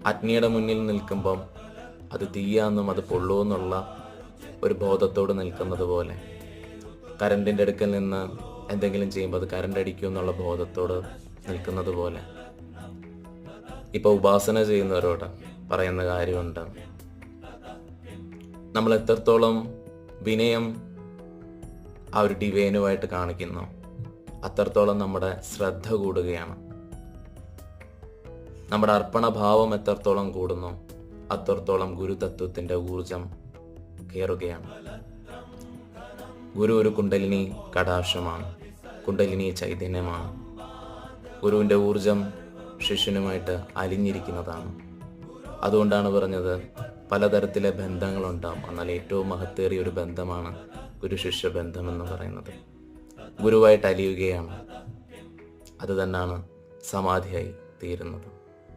അഗ്നിയുടെ മുന്നിൽ നിൽക്കുമ്പം അത് തീയാന്നും അത് പൊള്ളുമെന്നുള്ള ഒരു ബോധത്തോട് നിൽക്കുന്നത് പോലെ, കരണ്ടിൻ്റെ അടുക്കൽ നിന്ന് എന്തെങ്കിലും ചെയ്യുമ്പോൾ അത് കരണ്ട് അടിക്കും എന്നുള്ള ബോധത്തോട് നിൽക്കുന്നത് പോലെ, ഇപ്പോൾ ഉപാസന ചെയ്യുന്നവരോട് പറയുന്ന കാര്യമുണ്ട്. നമ്മൾ എത്രത്തോളം വിനയം ആ ഒരു ഡിവൈനുമായിട്ട് കാണിക്കുന്നു, അത്രത്തോളം നമ്മുടെ ശ്രദ്ധ കൂടുകയാണ്. നമ്മുടെ അർപ്പണഭാവം എത്രത്തോളം കൂടുന്നു, അത്രത്തോളം ഗുരുതത്വത്തിൻ്റെ ഊർജം കയറുകയാണ്. ഗുരു ഒരു കുണ്ടലിനി കടാക്ഷമാണ്, കുണ്ടലിനി ചൈതന്യമാണ്. ഗുരുവിൻ്റെ ഊർജം ശിഷ്യനുമായിട്ട് അലിഞ്ഞിരിക്കുന്നതാണ്. അതുകൊണ്ടാണ് പറഞ്ഞത് പലതരത്തിലെ ബന്ധങ്ങളുണ്ടാവും, എന്നാൽ ഏറ്റവും മഹത്തേറിയ ഒരു ബന്ധമാണ് ഗുരു ശിഷ്യ ബന്ധം എന്ന് പറയുന്നത്. ഗുരുവായിട്ട് അലിയുകയാണ്, അത് തന്നെയാണ് സമാധിയായി തീരുന്നത്.